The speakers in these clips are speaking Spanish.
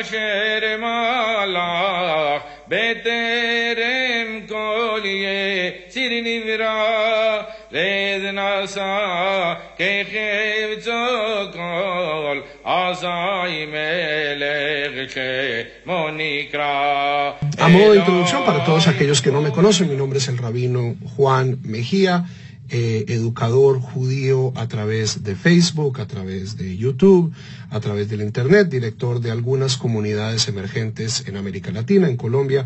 כאשר מלך בטרם כל יציר נברא לד נשא כחפצו כל אזי מלך שמו נקרא. A modo de introducción, para todos aquellos que no me conocen, mi nombre es el rabino Juan Mejía, educador judío a través de Facebook, a través de YouTube, a través del Internet, director de algunas comunidades emergentes en América Latina, en Colombia,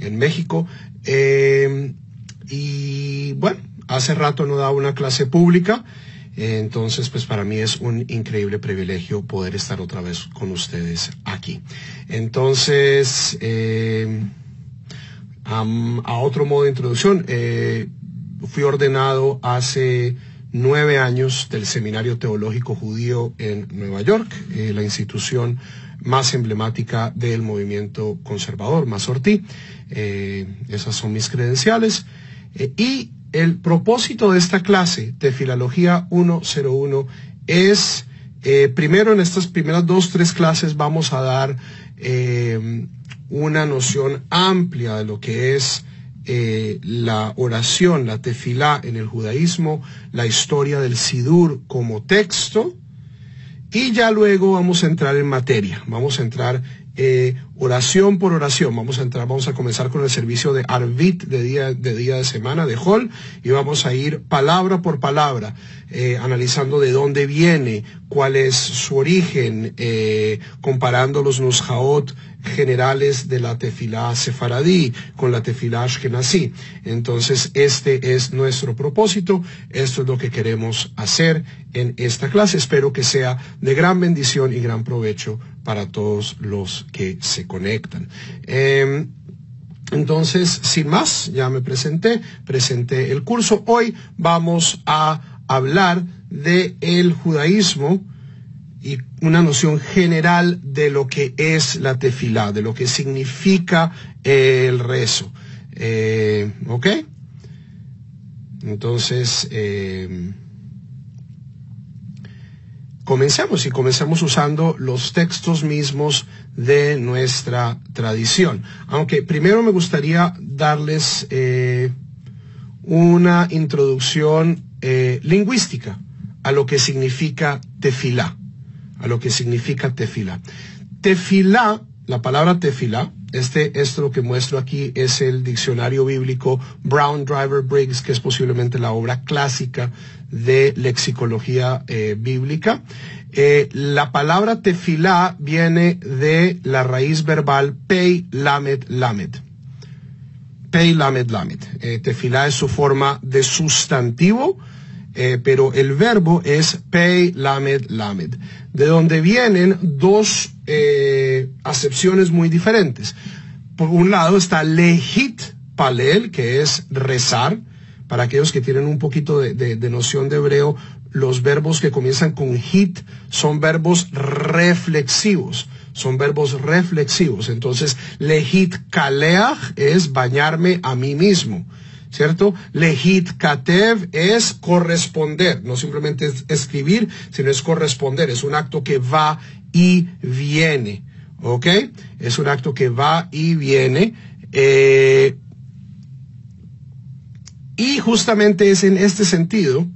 en México. Y bueno, hace rato no daba una clase pública, entonces pues para mí es un increíble privilegio poder estar otra vez con ustedes aquí. Entonces, a otro modo de introducción, fui ordenado hace 9 años del Seminario Teológico Judío en Nueva York, la institución más emblemática del movimiento conservador, Masortí. Esas son mis credenciales. Y el propósito de esta clase de Filología 101 es, primero en estas primeras 2-3 clases vamos a dar una noción amplia de lo que es la oración, la tefilá en el judaísmo, la historia del Sidur como texto, y ya luego vamos a entrar en materia, vamos a entrar oración por oración, vamos a comenzar con el servicio de Arvit de día de semana, de Hol, y vamos a ir palabra por palabra, analizando de dónde viene, cuál es su origen, comparando los nushaot generales de la tefilá sefaradí con la tefilá ashkenazí. Entonces este es nuestro propósito, esto es lo que queremos hacer en esta clase. Espero que sea de gran bendición y gran provecho para todos los que se conectan. Entonces, sin más, ya me presenté el curso. Hoy vamos a hablar de el judaísmo y una noción general de lo que es la tefilá, de lo que significa el rezo. ¿Ok? Entonces, comencemos usando los textos mismos de nuestra tradición. Aunque primero me gustaría darles una introducción lingüística a lo que significa tefilá. Tefilá, la palabra tefilá, esto lo que muestro aquí es el diccionario bíblico Brown Driver Briggs, que es posiblemente la obra clásica de lexicología bíblica. La palabra tefilá viene de la raíz verbal pei lamed lamed. Pei lamed lamed. Tefilá es su forma de sustantivo, pero el verbo es pei lamed lamed, de donde vienen dos acepciones muy diferentes. Por un lado está lehit palel, que es rezar. Para aquellos que tienen un poquito de noción de hebreo, los verbos que comienzan con hit son verbos reflexivos. Entonces, lehit kaleach es bañarme a mí mismo, ¿cierto? Lehit katev es corresponder, no simplemente es escribir, sino es corresponder. Es un acto que va y viene, ¿ok? Es un acto que va y viene. Y justamente es en este sentido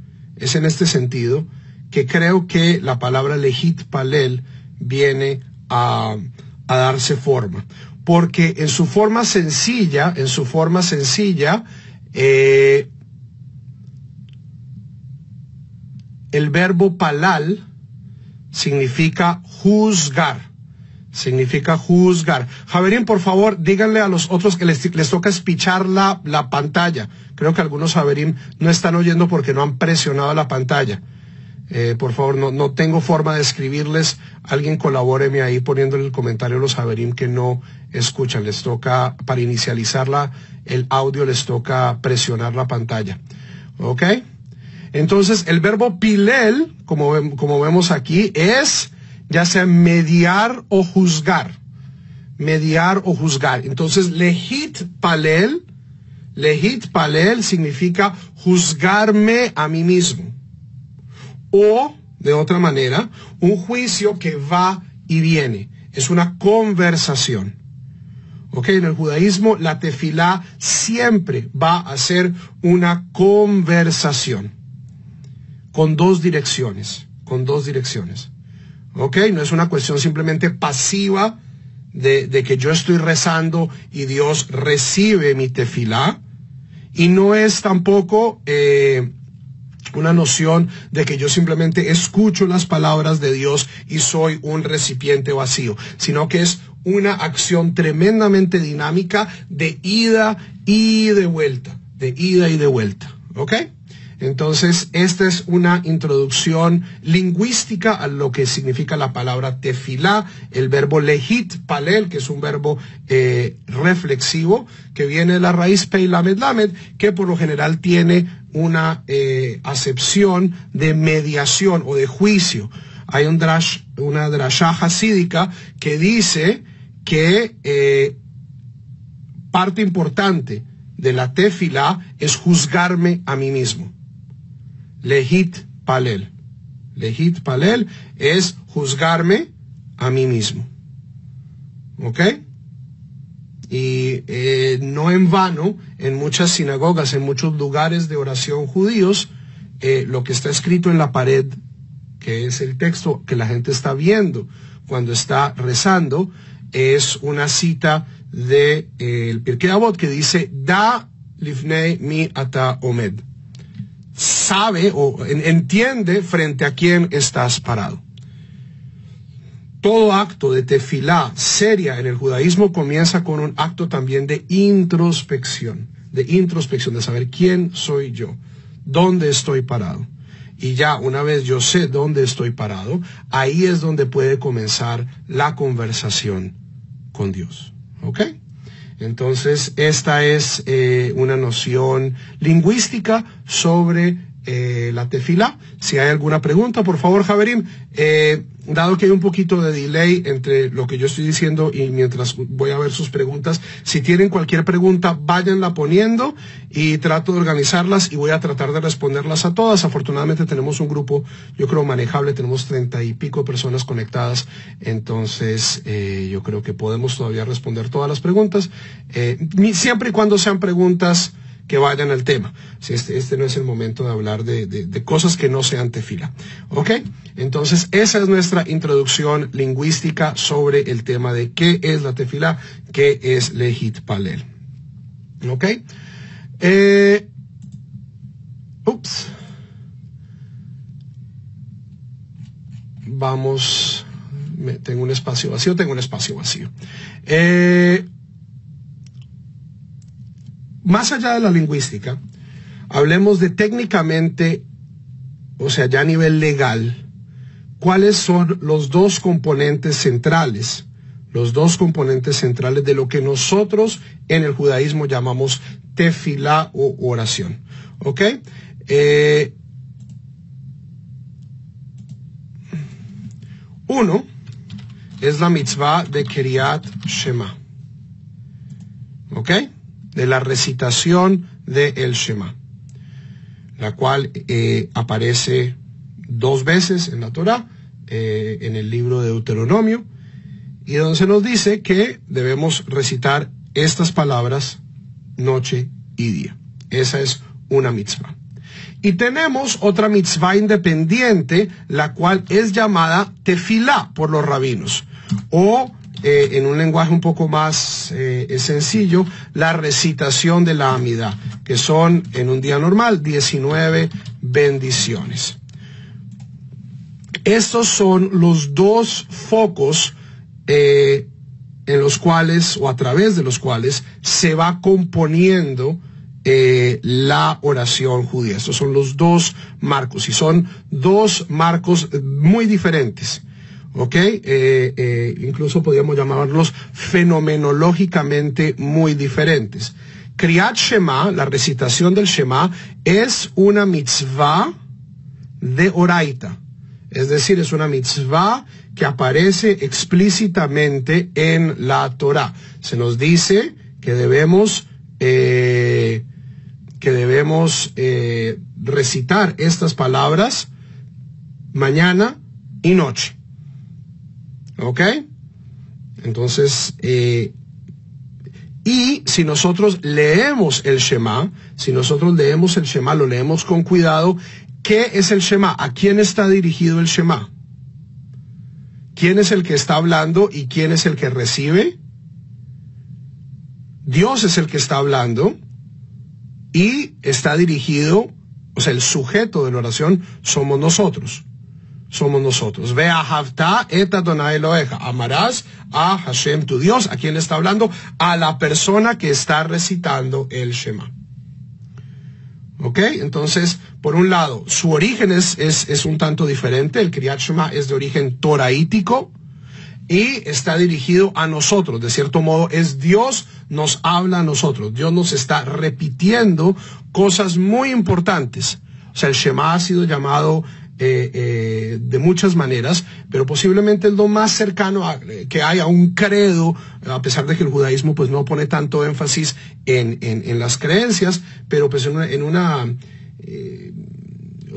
que creo que la palabra lehit palel viene a darse forma. Porque en su forma sencilla, el verbo palal significa juzgar. Javerín, por favor, díganle a los otros que les toca espichar la pantalla. Creo que algunos Javerín no están oyendo porque no han presionado la pantalla. Por favor, no tengo forma de escribirles. Alguien colabóreme ahí poniéndole el comentario a los Javerín que no escuchan. Les toca, para inicializar el audio, les toca presionar la pantalla. ¿Ok? Entonces, el verbo pilel, como vemos aquí, es ya sea mediar o juzgar. Entonces, lehit palel significa juzgarme a mí mismo. O, de otra manera, un juicio que va y viene. es una conversación. ¿Ok? En el judaísmo la tefilá siempre va a ser una conversación con dos direcciones. ¿Ok? No es una cuestión simplemente pasiva de que yo estoy rezando y Dios recibe mi tefilá. Y no es tampoco una noción de que yo simplemente escucho las palabras de Dios y soy un recipiente vacío, sino que es una acción tremendamente dinámica de ida y de vuelta, ¿ok? Entonces, esta es una introducción lingüística a lo que significa la palabra tefilá, el verbo lehit palel, que es un verbo reflexivo, que viene de la raíz pei lamed lamed, que por lo general tiene una acepción de mediación o de juicio. Hay una drashá hasídica que dice que parte importante de la tefilá es juzgarme a mí mismo. Lehit palel. Lehit palel es juzgarme a mí mismo. ¿Ok? Y no en vano, en muchas sinagogas, en muchos lugares de oración judíos, lo que está escrito en la pared, que es el texto que la gente está viendo cuando está rezando, es una cita de el Pirkei Avot que dice, Da lifnei mi ata omed. Sabe o entiende frente a quién estás parado. Todo acto de tefilá seria en el judaísmo comienza con un acto también de introspección, de saber quién soy yo, dónde estoy parado. Y ya una vez yo sé dónde estoy parado, ahí es donde puede comenzar la conversación con Dios. ¿Ok? Entonces, esta es una noción lingüística sobre la tefilá. Si hay alguna pregunta, por favor, Javerim, dado que hay un poquito de delay entre lo que yo estoy diciendo y mientras voy a ver sus preguntas, si tienen cualquier pregunta, váyanla poniendo y trato de organizarlas y voy a tratar de responderlas a todas. Afortunadamente tenemos un grupo, yo creo, manejable, tenemos 30 y pico personas conectadas, entonces yo creo que podemos todavía responder todas las preguntas, siempre y cuando sean preguntas que vayan al tema. Si este no es el momento de hablar de cosas que no sean tefilá. ¿Ok? Entonces, esa es nuestra introducción lingüística sobre el tema de qué es la tefilá, qué es lehit palel. ¿Ok? Vamos, tengo un espacio vacío. Más allá de la lingüística, hablemos de técnicamente, o sea, ya a nivel legal, cuáles son los dos componentes centrales de lo que nosotros en el judaísmo llamamos tefilá o oración. ¿Ok? Uno es la mitzvah de Kriyat Shema. ¿Ok? De la recitación de el Shema, la cual aparece 2 veces en la Torá, en el libro de Deuteronomio, y donde se nos dice que debemos recitar estas palabras noche y día. Esa es una mitzvah. Y tenemos otra mitzvah independiente, la cual es llamada tefilá por los rabinos, o en un lenguaje un poco más sencillo, la recitación de la Amidá, que son en un día normal 19 bendiciones. Estos son los dos focos en los cuales, o a través de los cuales, se va componiendo la oración judía. Estos son los dos marcos, y son dos marcos muy diferentes. ¿Ok? Incluso podríamos llamarlos fenomenológicamente muy diferentes. Kriyat Shema, la recitación del Shema, es una mitzvah de oraita. Es decir, es una mitzvah que aparece explícitamente en la Torá. Se nos dice que debemos recitar estas palabras mañana y noche. ¿Ok? Entonces, y si nosotros leemos el Shema, lo leemos con cuidado. ¿Qué es el Shema? ¿A quién está dirigido el Shema? ¿Quién es el que está hablando y quién es el que recibe? Dios es el que está hablando y está dirigido, o sea, el sujeto de la oración somos nosotros. Ve'ahavta et Adonai Eloheja. Amarás a Hashem tu Dios. ¿A quién le está hablando? A la persona que está recitando el Shema. ¿Ok? Entonces, por un lado, su origen es un tanto diferente. El Kriyat Shema es de origen toraítico y está dirigido a nosotros. De cierto modo, es Dios nos habla a nosotros. Dios nos está repitiendo cosas muy importantes. O sea, el Shema ha sido llamado de muchas maneras, pero posiblemente es lo más cercano que hay a un credo, a pesar de que el judaísmo pues no pone tanto énfasis en las creencias, pero pues o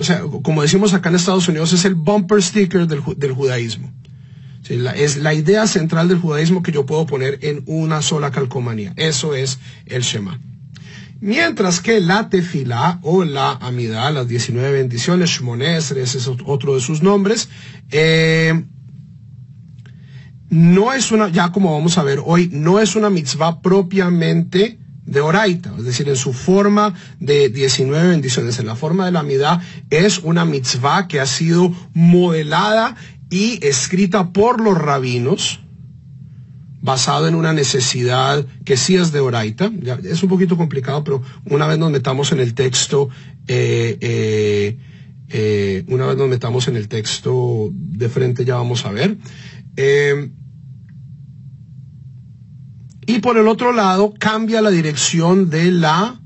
sea, como decimos acá en Estados Unidos, es el bumper sticker del judaísmo. Sí, es la idea central del judaísmo que yo puedo poner en una sola calcomanía. Eso es el Shema. Mientras que la tefilá o la amidá, las 19 bendiciones, Shmoneh Esrei, ese es otro de sus nombres, no es una, ya como vamos a ver hoy, no es una mitzvah propiamente de oraita, es decir, en su forma de 19 bendiciones, en la forma de la amidá, es una mitzvah que ha sido modelada y escrita por los rabinos, basado en una necesidad que sí es de oraita. Ya, es un poquito complicado, pero una vez nos metamos en el texto, de frente ya vamos a ver. Y por el otro lado, cambia la dirección de la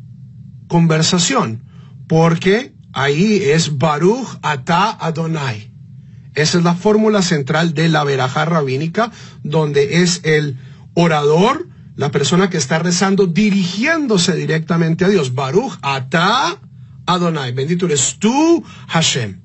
conversación, porque ahí es Baruch Atah Adonai. Esa es la fórmula central de la verajá rabínica, donde es el orador, la persona que está rezando, dirigiéndose directamente a Dios. Baruch Atah Adonai. Bendito eres tú, Hashem.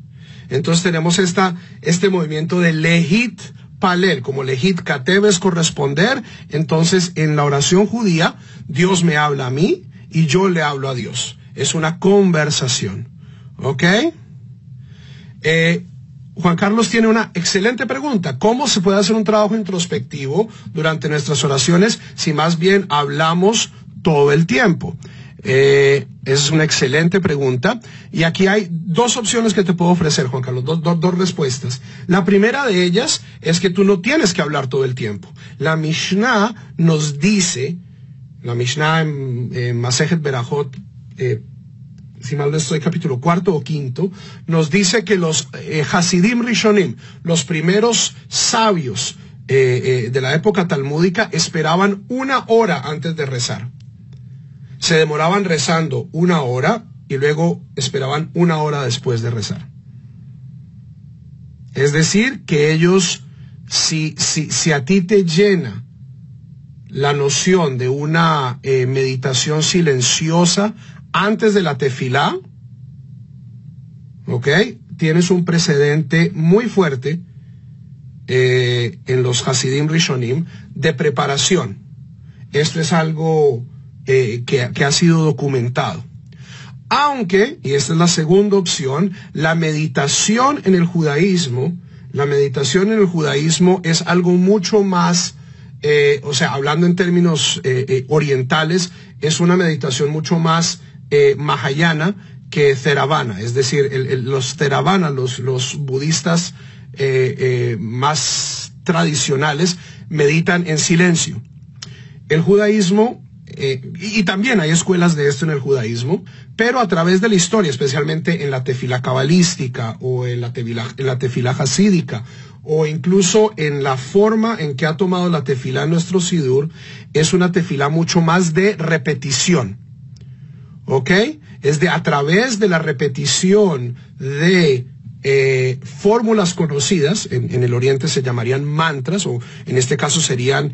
Entonces tenemos este movimiento de lehit palel, como lehit katev es corresponder. Entonces en la oración judía, Dios me habla a mí y yo le hablo a Dios. Es una conversación. ¿Ok? Juan Carlos tiene una excelente pregunta. ¿Cómo se puede hacer un trabajo introspectivo durante nuestras oraciones si más bien hablamos todo el tiempo? Esa es una excelente pregunta. Y aquí hay dos opciones que te puedo ofrecer, Juan Carlos, dos respuestas. La primera de ellas es que tú no tienes que hablar todo el tiempo. La Mishnah nos dice, la Mishnah en Masejet Berajot, si mal no estoy, capítulo 4 o 5, nos dice que los Hasidim Rishonim, los primeros sabios de la época talmúdica, esperaban 1 hora antes de rezar. Se demoraban rezando 1 hora y luego esperaban 1 hora después de rezar. Es decir, que ellos, si a ti te llena la noción de una meditación silenciosa antes de la tefilá, ¿ok? Tienes un precedente muy fuerte en los Hasidim Rishonim de preparación. Esto es algo que ha sido documentado. Aunque, y esta es la segunda opción, la meditación en el judaísmo es algo mucho más, o sea, hablando en términos orientales, es una meditación mucho más mahayana que theravana. Es decir, los theravana, los budistas más tradicionales, meditan en silencio. El judaísmo, y también hay escuelas de esto en el judaísmo, pero a través de la historia, especialmente en la tefilá cabalística o en la tefilá hasídica, o incluso en la forma en que ha tomado la tefilá en nuestro sidur, es una tefilá mucho más de repetición. ¿Ok? Es a través de la repetición de fórmulas conocidas, en el oriente se llamarían mantras, o en este caso serían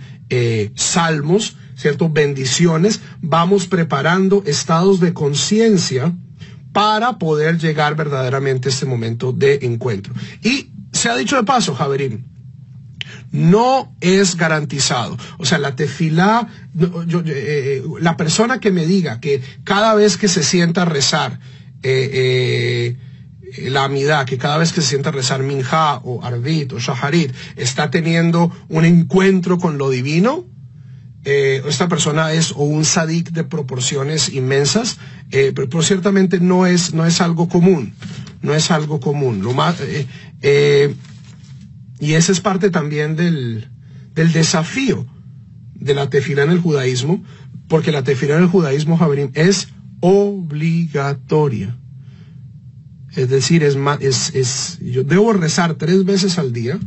salmos, ¿cierto? Bendiciones. Vamos preparando estados de conciencia para poder llegar verdaderamente a este momento de encuentro. Y se ha dicho de paso, Javerín, no es garantizado. O sea, la tefilá, la persona que me diga que cada vez que se sienta a rezar la amidá, que cada vez que se sienta a rezar minjá o arvit o shaharit está teniendo un encuentro con lo divino, esta persona es o un sadik de proporciones inmensas, pero ciertamente no es algo común, no es algo común. Lo más, y ese es parte también del desafío de la tefilá en el judaísmo, porque la tefilá en el judaísmo, Javerim, es obligatoria. Es decir, yo debo rezar 3 veces al día,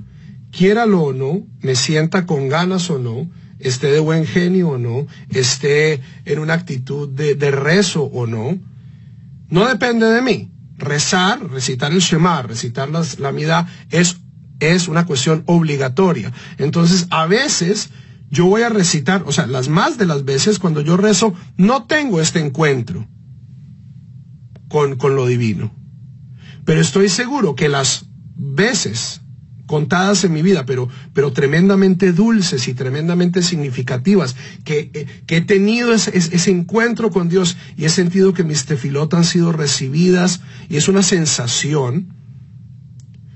quiéralo o no, me sienta con ganas o no, esté de buen genio o no, esté en una actitud de rezo o no. No depende de mí. Recitar el Shema, recitar la amidá, es una cuestión obligatoria. Entonces, a veces yo voy a recitar, o sea, las más de las veces cuando yo rezo, no tengo este encuentro con lo divino. Pero estoy seguro que las veces contadas en mi vida, pero tremendamente dulces y tremendamente significativas, que he tenido ese encuentro con Dios y he sentido que mis tefilot han sido recibidas, y es una sensación,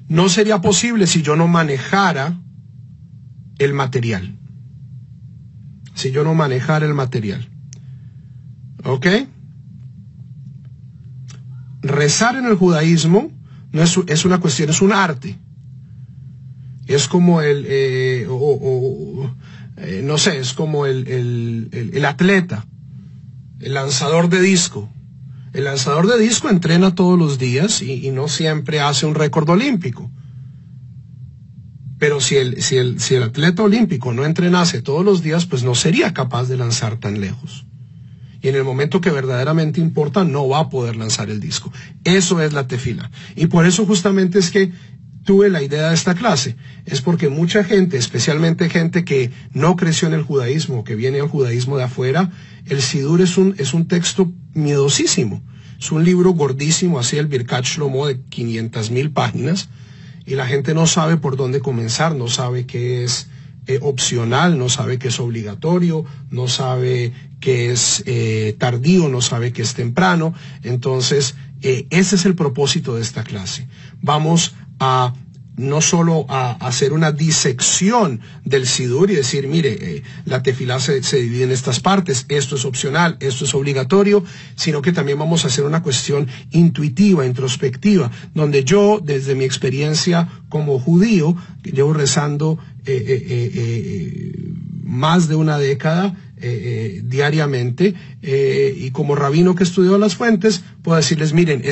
no sería posible si yo no manejara el material. Si yo no manejara el material. ¿Ok? Rezar en el judaísmo no es una cuestión, es un arte. Es como no sé, es como el atleta, el lanzador de disco. El lanzador de disco entrena todos los días y no siempre hace un récord olímpico. Pero si el atleta olímpico no entrenase todos los días, pues no sería capaz de lanzar tan lejos. Y en el momento que verdaderamente importa, no va a poder lanzar el disco. Eso es la tefila. Y por eso justamente es que tuve la idea de esta clase. Es porque mucha gente, especialmente gente que no creció en el judaísmo, que viene al judaísmo de afuera, el Sidur es un texto miedosísimo. Es un libro gordísimo, así el Birkat Shlomo de 500,000 páginas, y la gente no sabe por dónde comenzar, no sabe qué es opcional, no sabe qué es obligatorio, no sabe qué es tardío, no sabe qué es temprano. Entonces, ese es el propósito de esta clase. Vamos a no solo a hacer una disección del Sidur y decir, mire, la tefilá se divide en estas partes, esto es opcional, esto es obligatorio, sino que también vamos a hacer una cuestión intuitiva, introspectiva, donde yo, desde mi experiencia como judío, llevo rezando más de una década, diariamente, y como rabino que estudió las fuentes, puedo decirles, miren,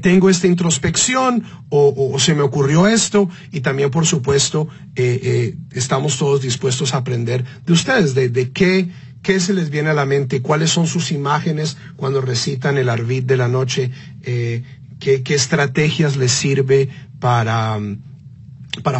tengo esta introspección, o se me ocurrió esto, y también, por supuesto, estamos todos dispuestos a aprender de ustedes, de qué se les viene a la mente, cuáles son sus imágenes cuando recitan el Arvit de la noche, qué estrategias les sirve para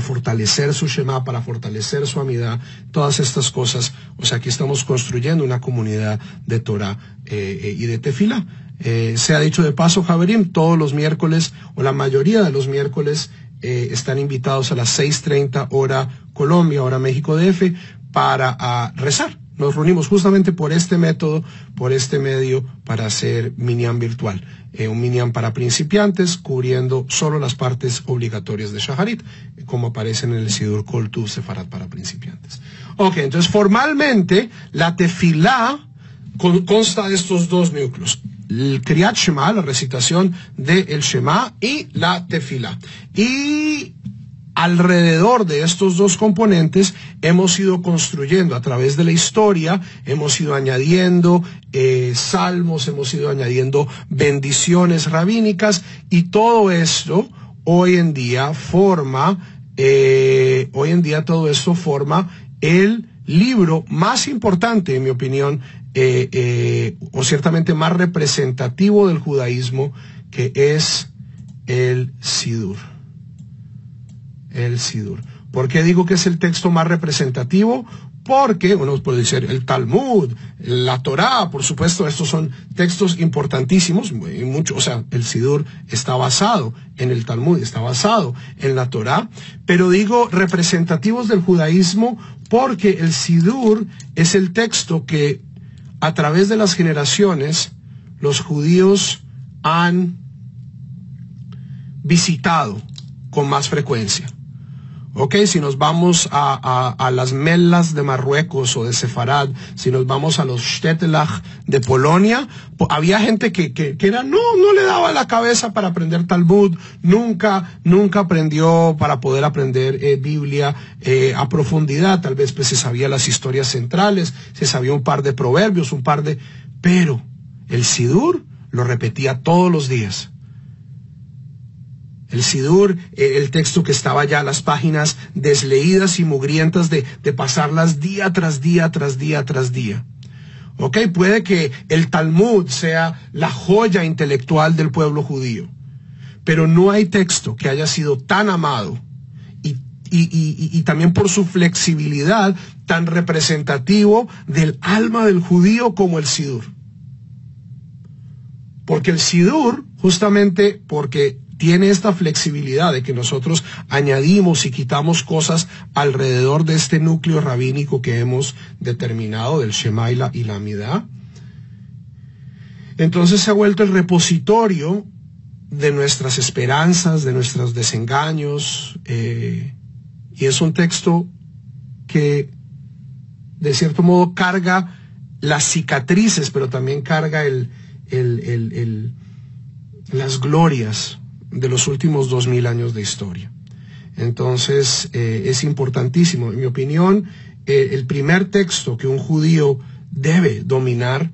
fortalecer su Shema, para fortalecer su amidad, todas estas cosas. O sea, aquí estamos construyendo una comunidad de Torah y de tefilá. Se ha dicho de paso, Javerim, todos los miércoles, o la mayoría de los miércoles, están invitados a las 6:30 hora Colombia, hora México DF, para rezar. Nos reunimos justamente por este método, por este medio, para hacer minyan virtual. Un minyan para principiantes, cubriendo solo las partes obligatorias de Shaharit, como aparece en el Sidur Kol Tuv Sefarat para principiantes. Ok, entonces formalmente la tefilá consta de estos dos núcleos. El Kriyat Shema, la recitación del Shema, y la tefilá. Y alrededor de estos dos componentes hemos ido construyendo a través de la historia, hemos ido añadiendo salmos, hemos ido añadiendo bendiciones rabínicas, y todo esto hoy en día todo esto forma el libro más importante, en mi opinión, o ciertamente más representativo del judaísmo, que es el Sidur. El Sidur. ¿Por qué digo que es el texto más representativo? Porque uno puede decir el Talmud, la Torá, por supuesto, estos son textos importantísimos, mucho, o sea, el Sidur está basado en el Talmud, está basado en la Torá, pero digo representativos del judaísmo porque el Sidur es el texto que a través de las generaciones los judíos han visitado con más frecuencia. Ok, si nos vamos a las Melas de Marruecos o de Sefarad, si nos vamos a los Shtetelach de Polonia, había gente que era, no le daba la cabeza para aprender Talmud, nunca aprendió para poder aprender Biblia a profundidad, tal vez pues se sabía las historias centrales, se sabía un par de proverbios, pero el Sidur lo repetía todos los días. El Sidur, el texto que estaba ya, las páginas desleídas y mugrientas de pasarlas día tras día, tras día, tras día. Ok, puede que el Talmud sea la joya intelectual del pueblo judío, pero no hay texto que haya sido tan amado y también por su flexibilidad tan representativo del alma del judío como el Sidur. Porque el Sidur, justamente porque tiene esta flexibilidad de que nosotros añadimos y quitamos cosas alrededor de este núcleo rabínico que hemos determinado del Shema y la Midá. Entonces se ha vuelto el repositorio de nuestras esperanzas, de nuestros desengaños, y es un texto que de cierto modo carga las cicatrices, pero también carga las glorias de los últimos 2000 años de historia. Entonces, es importantísimo. En mi opinión, el primer texto que un judío debe dominar,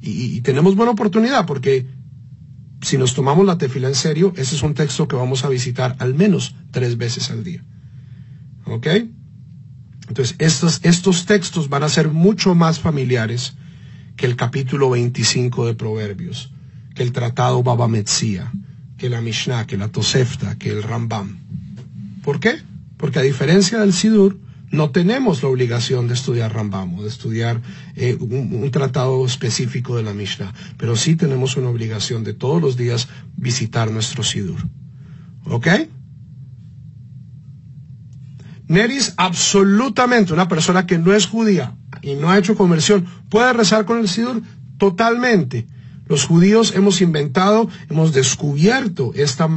y tenemos buena oportunidad, porque si nos tomamos la tefilá en serio, ese es un texto que vamos a visitar al menos 3 veces al día. ¿Ok? Entonces, estos textos van a ser mucho más familiares que el capítulo 25 de Proverbios, que el tratado Baba Metzia, que la Mishnah, que la Tosefta, que el Rambam. ¿Por qué? Porque a diferencia del Sidur, no tenemos la obligación de estudiar Rambam o de estudiar un tratado específico de la Mishnah, pero sí tenemos una obligación de todos los días visitar nuestro Sidur. ¿Ok? Neris, absolutamente, una persona que no es judía y no ha hecho conversión, ¿puede rezar con el Sidur? Totalmente. Los judíos hemos descubierto esta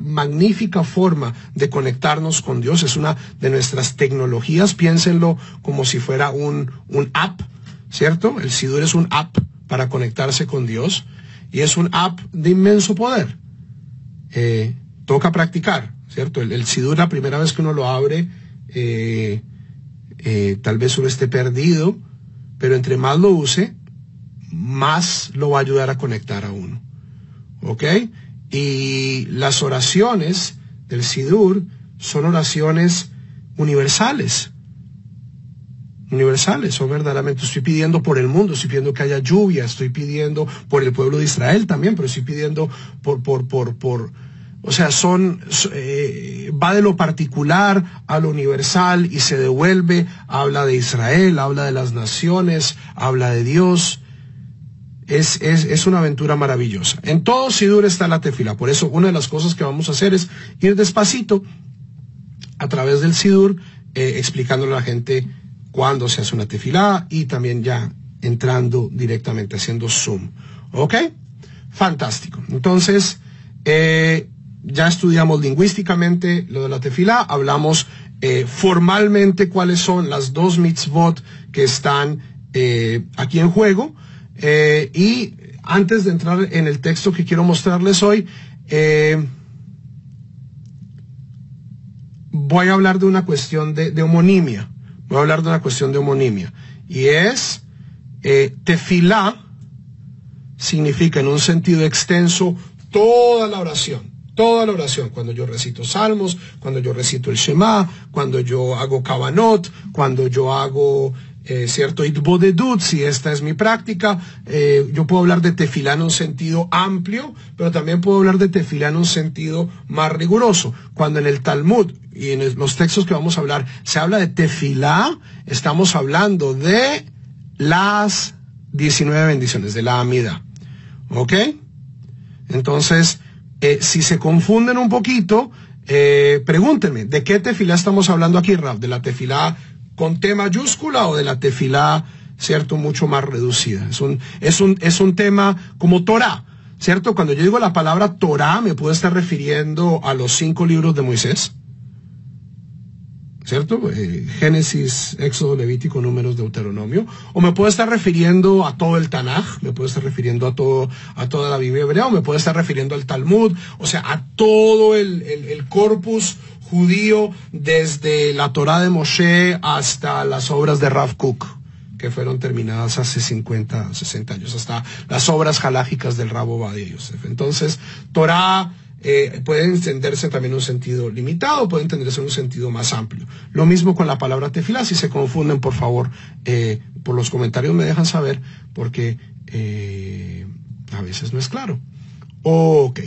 magnífica forma de conectarnos con Dios. Es una de nuestras tecnologías, piénsenlo como si fuera un app, ¿cierto? El Sidur es un app para conectarse con Dios y es un app de inmenso poder. Toca practicar, ¿cierto? El Sidur, la primera vez que uno lo abre, tal vez uno esté perdido, pero entre más lo use, más lo va a ayudar a conectar a uno. ¿Ok? Y las oraciones del Sidur son oraciones universales. Son verdaderamente, estoy pidiendo por el mundo, estoy pidiendo que haya lluvia, estoy pidiendo por el pueblo de Israel también, pero estoy pidiendo o sea, va de lo particular a lo universal y se devuelve, habla de Israel, habla de las naciones, habla de Dios. Es una aventura maravillosa. En todo Sidur está la tefila. Por eso una de las cosas que vamos a hacer es ir despacito a través del Sidur, explicándole a la gente cuándo se hace una tefilá y también ya entrando directamente, haciendo zoom. ¿Ok? Fantástico. Entonces, ya estudiamos lingüísticamente lo de la tefilá, hablamos formalmente cuáles son las 2 mitzvot que están aquí en juego. Y antes de entrar en el texto que quiero mostrarles hoy, voy a hablar de una cuestión de homonimia. Y es, tefilá significa en un sentido extenso toda la oración. Cuando yo recito salmos, cuando yo recito el Shema, cuando yo hago kavanot, cuando yo hago ¿cierto? Itbodedut, si esta es mi práctica. Yo puedo hablar de tefilá en un sentido amplio, pero también puedo hablar de tefilá en un sentido más riguroso. Cuando en el Talmud y en los textos que vamos a hablar se habla de tefilá, estamos hablando de las 19 bendiciones, de la Amida. ¿Ok? Entonces, si se confunden un poquito, pregúntenme, ¿de qué tefilá estamos hablando aquí, Rab? ¿De la tefilá con T mayúscula o de la tefilá, cierto, mucho más reducida? Es un tema como Torah, ¿cierto? Cuando yo digo la palabra Torah, me puedo estar refiriendo a los 5 libros de Moisés, ¿cierto? Génesis, Éxodo, Levítico, Números, Deuteronomio. O me puedo estar refiriendo a todo el Tanaj, me puedo estar refiriendo a toda la Biblia hebrea, o me puedo estar refiriendo al Talmud, o sea, a todo el corpus judío, desde la Torá de Moshe hasta las obras de Rav Kook, que fueron terminadas hace 50, 60 años, hasta las obras halágicas del Rab Ovadia Yosef. Entonces, Torá puede entenderse también en un sentido limitado, puede entenderse en un sentido más amplio. Lo mismo con la palabra tefilá. Si se confunden, por favor, por los comentarios me dejan saber, porque a veces no es claro. Ok.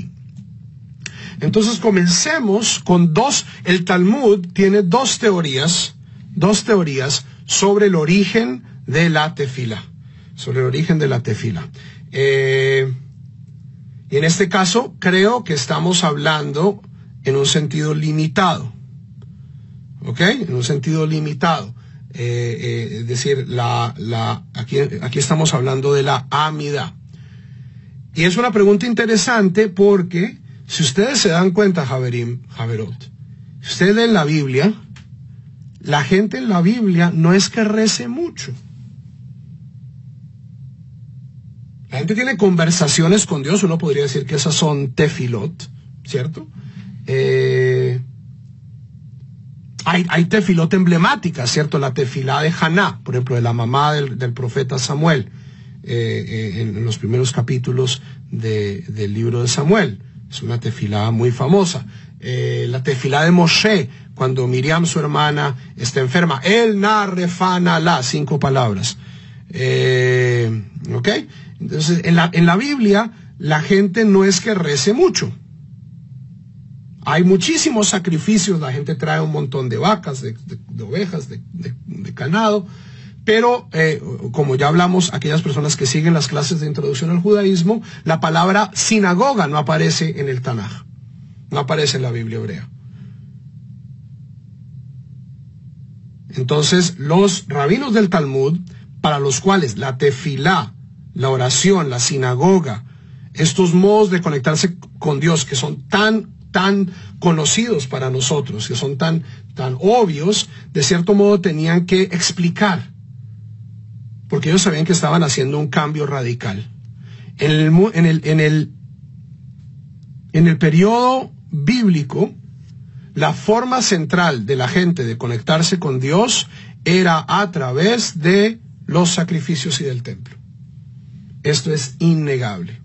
Entonces comencemos con el Talmud tiene dos teorías sobre el origen de la tefilá. Y en este caso, creo que estamos hablando en un sentido limitado. ¿Ok? En un sentido limitado. Es decir, aquí estamos hablando de la Amida. Y es una pregunta interesante porque, si ustedes se dan cuenta, Javerot, si ustedes leen la Biblia, la gente en la Biblia no es que rece mucho. La gente tiene conversaciones con Dios, uno podría decir que esas son tefilot, ¿cierto? Hay tefilot emblemáticas, ¿cierto? La tefilá de Haná, por ejemplo, de la mamá del profeta Samuel, en los primeros capítulos del libro de Samuel. Es una tefilá muy famosa. La tefilá de Moshe, cuando Miriam, su hermana, está enferma. El narrefana la, 5 palabras. ¿Ok? Entonces, en la Biblia, la gente no es que rece mucho. Hay muchísimos sacrificios, la gente trae un montón de vacas, de ovejas, de ganado, pero como ya hablamos, aquellas personas que siguen las clases de introducción al judaísmo, la palabra sinagoga no aparece en el Tanaj, no aparece en la Biblia hebrea. Entonces, los rabinos del Talmud, para los cuales la tefilá, la oración, la sinagoga, estos modos de conectarse con Dios que son tan conocidos para nosotros, que son tan obvios, de cierto modo tenían que explicar, porque ellos sabían que estaban haciendo un cambio radical. En el periodo bíblico, la forma central de la gente de conectarse con Dios era a través de los sacrificios y del templo. Esto es innegable.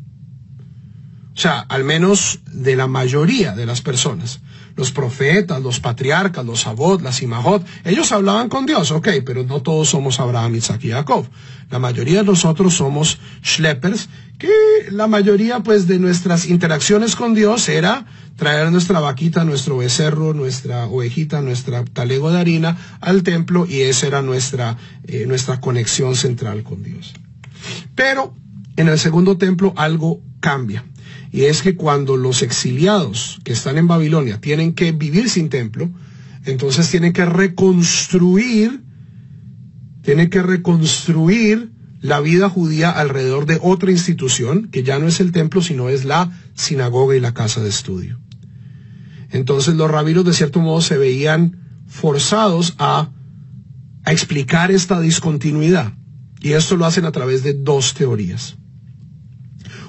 O sea, al menos de la mayoría de las personas. Los profetas, los patriarcas, los abot, las imajot, ellos hablaban con Dios, ok, pero no todos somos Abraham, Isaac y Jacob. La mayoría de nosotros somos schleppers, que la mayoría pues de nuestras interacciones con Dios era traer nuestra vaquita, nuestro becerro, nuestra ovejita, nuestra talego de harina al templo, y esa era nuestra conexión central con Dios. Pero en el segundo templo algo cambia. Y es que cuando los exiliados que están en Babilonia tienen que vivir sin templo, entonces tienen que reconstruir la vida judía alrededor de otra institución, que ya no es el templo, sino es la sinagoga y la casa de estudio. Entonces los rabinos de cierto modo se veían forzados a explicar esta discontinuidad. Y esto lo hacen a través de 2 teorías.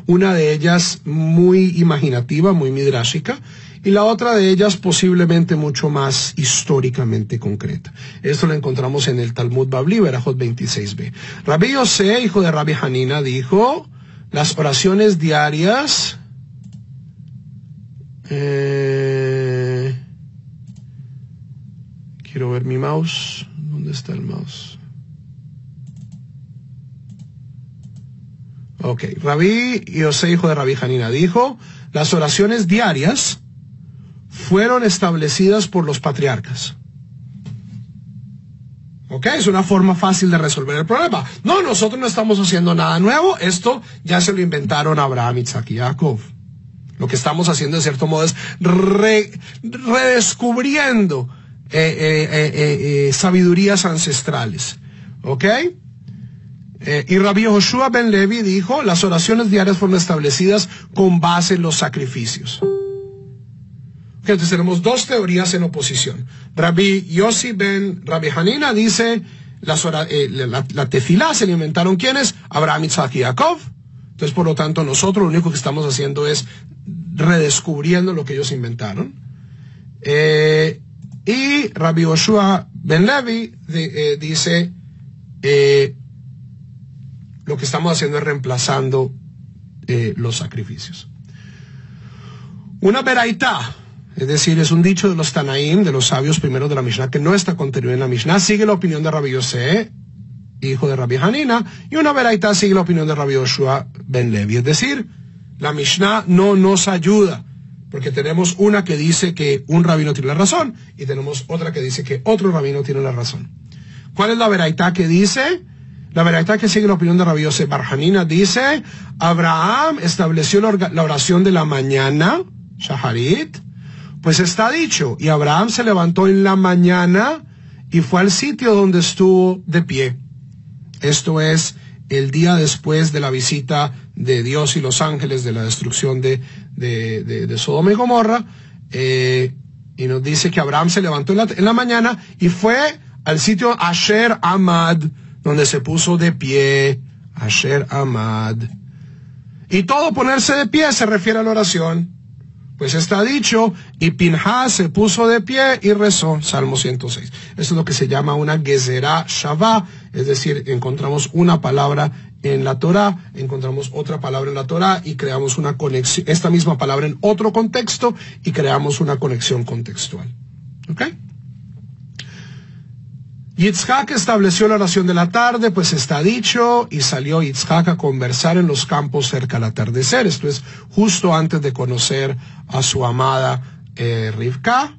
Una de ellas muy imaginativa, muy midrashica, y la otra de ellas posiblemente mucho más históricamente concreta. Esto lo encontramos en el Talmud Babli, Berajot 26b. Rabbi Yosé, hijo de Rabbi Hanina, dijo, las oraciones diarias quiero ver mi mouse. ¿Dónde está el mouse? Ok, Rabí Yosé, hijo de Rabí Hanina, dijo, las oraciones diarias fueron establecidas por los patriarcas. Ok, es una forma fácil de resolver el problema. No, nosotros no estamos haciendo nada nuevo, esto ya se lo inventaron Abraham, Isaac y Jacob. Lo que estamos haciendo de cierto modo es redescubriendo sabidurías ancestrales. ¿Ok? Y Rabí Joshua ben Levi dijo, las oraciones diarias fueron establecidas con base en los sacrificios. Okay, entonces tenemos dos teorías en oposición. Rabí Yossi ben Rabí Hanina dice, la tefilá se le inventaron ¿quiénes? Abraham, Isaac y Jacob. Entonces, por lo tanto, nosotros lo único que estamos haciendo es redescubriendo lo que ellos inventaron. Y Rabí Joshua ben Levi dice, lo que estamos haciendo es reemplazando los sacrificios. Una beraitá, es decir, es un dicho de los Tanaim, de los sabios primeros de la Mishnah, que no está contenido en la Mishnah, sigue la opinión de Rabí Yosé, hijo de Rabí Hanina, y una beraitá sigue la opinión de Rabí Joshua ben Levi. Es decir, la Mishnah no nos ayuda, porque tenemos una que dice que un rabino tiene la razón, y tenemos otra que dice que otro rabino tiene la razón. ¿Cuál es la beraitá que dice? La beraitá que sigue la opinión de Rabí Yosé bar Hanina dice, Abraham estableció la oración de la mañana, Shaharit, pues está dicho, y Abraham se levantó en la mañana y fue al sitio donde estuvo de pie. Esto es el día después de la visita de Dios y los ángeles de la destrucción de Sodoma y Gomorra, y nos dice que Abraham se levantó en la mañana y fue al sitio Asher Amad, donde se puso de pie, Asher Amad. Y todo ponerse de pie se refiere a la oración. Pues está dicho, y Pinhas se puso de pie y rezó, Salmo 106. Esto es lo que se llama una Gezerá Shavá, es decir, encontramos una palabra en la Torá, encontramos otra palabra en la Torá y creamos una conexión, esta misma palabra en otro contexto y creamos una conexión contextual. ¿Ok? Yitzhak estableció la oración de la tarde, pues está dicho, y salió Yitzhak a conversar en los campos cerca al atardecer. Esto es justo antes de conocer a su amada Rivka.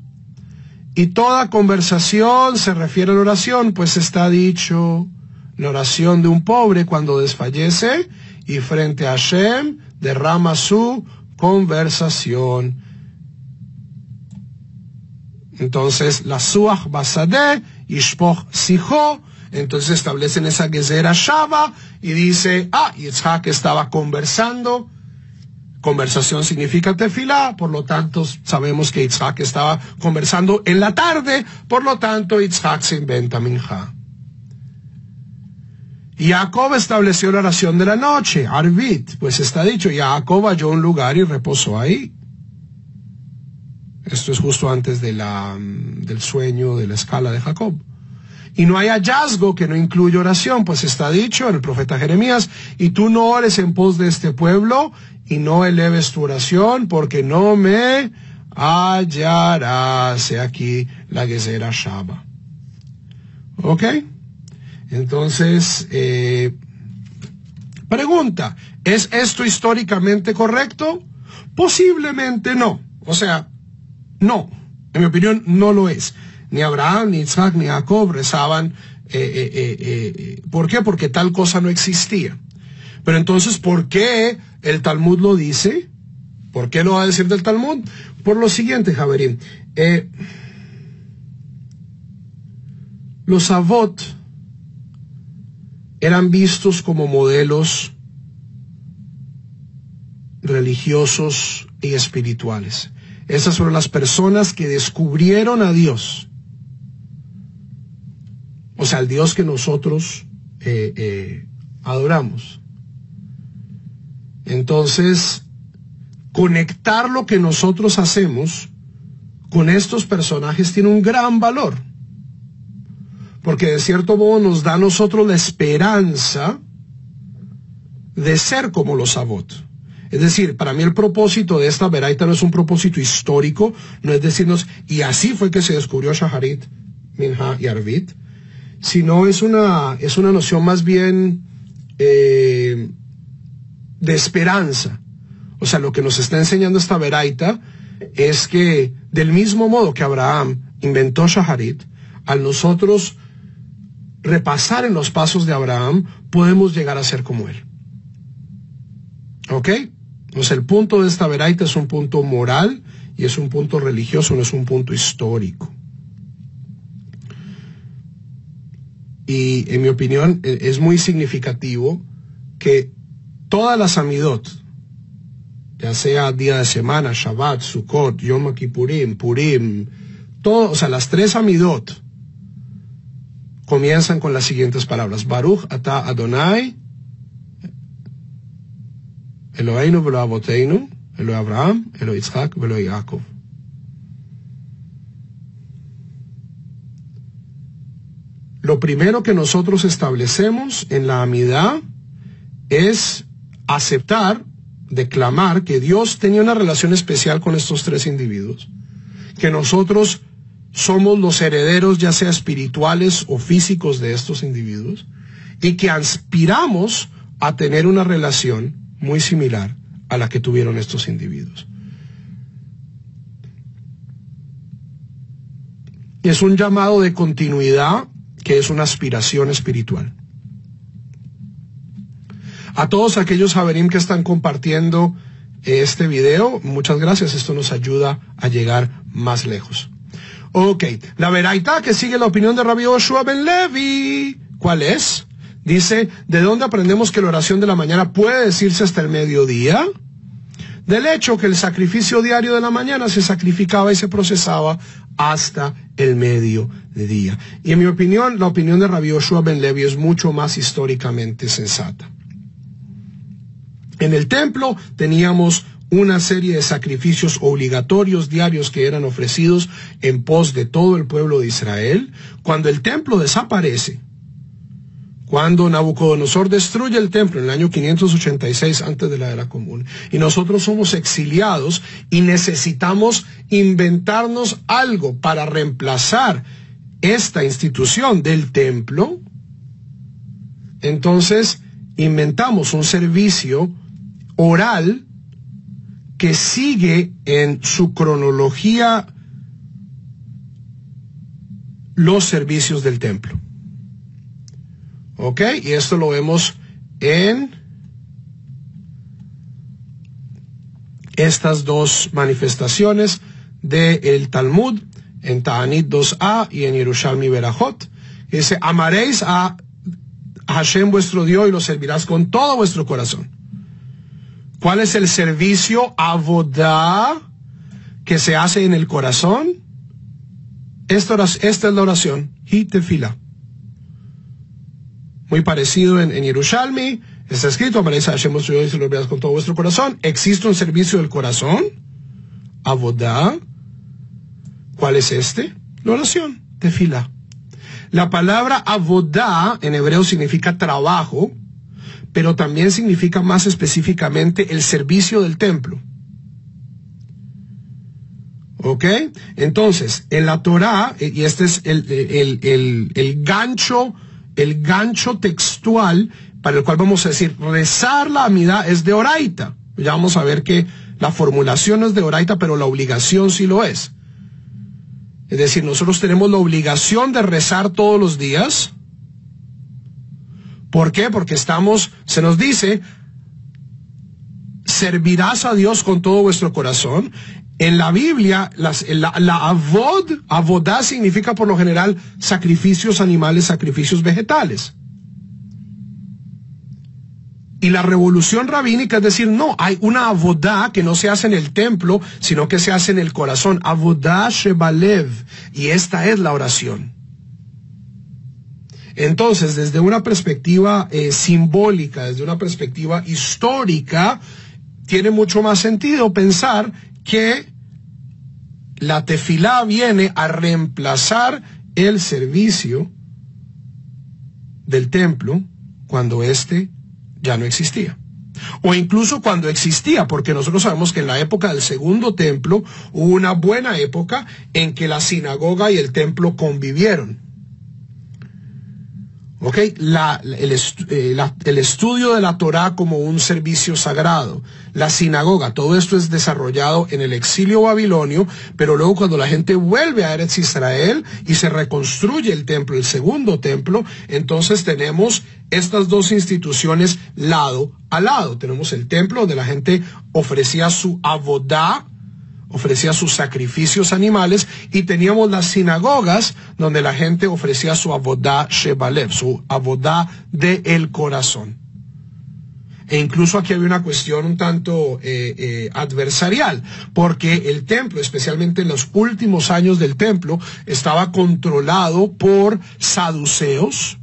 Y toda conversación se refiere a la oración, pues está dicho, la oración de un pobre cuando desfallece y frente a Hashem derrama su conversación. Entonces, la Suach Basadeh, Ishpoch Sijo, entonces establecen esa Gezerá Shava y dice, Yitzhak estaba conversando, conversación significa tefilá, por lo tanto sabemos que Yitzhak estaba conversando en la tarde, por lo tanto Yitzhak se inventa minja. Jacob estableció la oración de la noche, Arvit, pues está dicho, Jacob halló un lugar y reposó ahí. Esto es justo antes del sueño, de la escala de Jacob. Y no hay hallazgo que no incluya oración, pues está dicho en el profeta Jeremías, y tú no ores en pos de este pueblo, y no eleves tu oración, porque no me hallarás. He aquí la Gezerá Shava. ¿Ok? Entonces, pregunta, ¿es esto históricamente correcto? Posiblemente no. O sea, no, en mi opinión no lo es. Ni Abraham, ni Isaac, ni Jacob rezaban. ¿Por qué? Porque tal cosa no existía. Pero entonces, ¿por qué el Talmud lo dice? ¿Por qué lo va a decir del Talmud? Por lo siguiente, Javerín. Los Avot eran vistos como modelos religiosos y espirituales. Esas fueron las personas que descubrieron a Dios. O sea, el Dios que nosotros adoramos. Entonces, conectar lo que nosotros hacemos con estos personajes tiene un gran valor. Porque de cierto modo nos da a nosotros la esperanza de ser como los Avot. Es decir, para mí el propósito de esta veraita no es un propósito histórico, no es decirnos, y así fue que se descubrió Shaharit, Minha y Arvit, sino es una noción más bien de esperanza. O sea, lo que nos está enseñando esta veraita es que del mismo modo que Abraham inventó Shaharit, al nosotros repasar en los pasos de Abraham, podemos llegar a ser como él. ¿Ok? Entonces el punto de esta veraita es un punto moral y es un punto religioso, no es un punto histórico. Y en mi opinión es muy significativo que todas las amidot, ya sea día de semana, Shabbat, Sukkot, Yom Kippurim, Purim, todo, o sea, las tres amidot comienzan con las siguientes palabras: Baruch ata Adonai Eloheinu velo Avoteinu, Elo Abraham, Elo Yitzhak, velo Yaakov. Lo primero que nosotros establecemos en la amidá es aceptar, declamar que Dios tenía una relación especial con estos tres individuos, que nosotros somos los herederos ya sea espirituales o físicos de estos individuos y que aspiramos a tener una relación muy similar a la que tuvieron estos individuos. Es un llamado de continuidad que es una aspiración espiritual. A todos aquellos Haverim que están compartiendo este video, muchas gracias, esto nos ayuda a llegar más lejos. Ok, la veraita que sigue la opinión de Rabbi Yoshua ben Levi, ¿cuál es? Dice, ¿de dónde aprendemos que la oración de la mañana puede decirse hasta el mediodía? Del hecho que el sacrificio diario de la mañana se sacrificaba y se procesaba hasta el mediodía. Y en mi opinión, la opinión de Rabbi Yoshua ben Levi es mucho más históricamente sensata. En el templo teníamos una serie de sacrificios obligatorios diarios que eran ofrecidos en pos de todo el pueblo de Israel. Cuando el templo desaparece, cuando Nabucodonosor destruye el templo en el año 586 antes de la era común, y nosotros somos exiliados y necesitamos inventarnos algo para reemplazar esta institución del templo, entonces inventamos un servicio oral que sigue en su cronología los servicios del templo. ¿Ok? Y esto lo vemos en estas dos manifestaciones del Talmud, en Ta'anit 2a y en Yerushalmi Berajot. Dice, amaréis a Hashem vuestro Dios y lo servirás con todo vuestro corazón. ¿Cuál es el servicio avodá que se hace en el corazón? Esta es la oración, hi tefila. Muy parecido en Yerushalmi, está escrito, amaréis a Hashem vuestro Dios y lo servirás con todo vuestro corazón. Existe un servicio del corazón, avodá. ¿Cuál es este? La oración, tefila. La palabra avodá en hebreo significa trabajo, pero también significa más específicamente el servicio del templo. ¿Ok? Entonces, en la Torá, y este es el gancho textual para el cual vamos a decir, rezar la amidá es de oraita. Ya vamos a ver que la formulación no es de oraita, pero la obligación sí lo es. Es decir, nosotros tenemos la obligación de rezar todos los días. ¿Por qué? Porque se nos dice, servirás a Dios con todo vuestro corazón. En la Biblia, avodá significa por lo general sacrificios animales, sacrificios vegetales. Y la revolución rabínica es decir, no, hay una avodá que no se hace en el templo, sino que se hace en el corazón. Avodá shebalev. Y esta es la oración. Entonces, desde una perspectiva simbólica, desde una perspectiva histórica, tiene mucho más sentido pensar que la tefilá viene a reemplazar el servicio del templo cuando éste ya no existía. O incluso cuando existía, porque nosotros sabemos que en la época del segundo templo hubo una buena época en que la sinagoga y el templo convivieron. ¿Ok? El estudio de la Torá como un servicio sagrado, la sinagoga, todo esto es desarrollado en el exilio babilonio, pero luego cuando la gente vuelve a Eretz Israel y se reconstruye el templo, el segundo templo, entonces tenemos estas dos instituciones lado a lado. Tenemos el templo donde la gente ofrecía su avodá, ofrecía sus sacrificios animales, y teníamos las sinagogas donde la gente ofrecía su avodá shebalev, su avodá del corazón. E incluso aquí había una cuestión un tanto adversarial, porque el templo, especialmente en los últimos años del templo, estaba controlado por saduceos,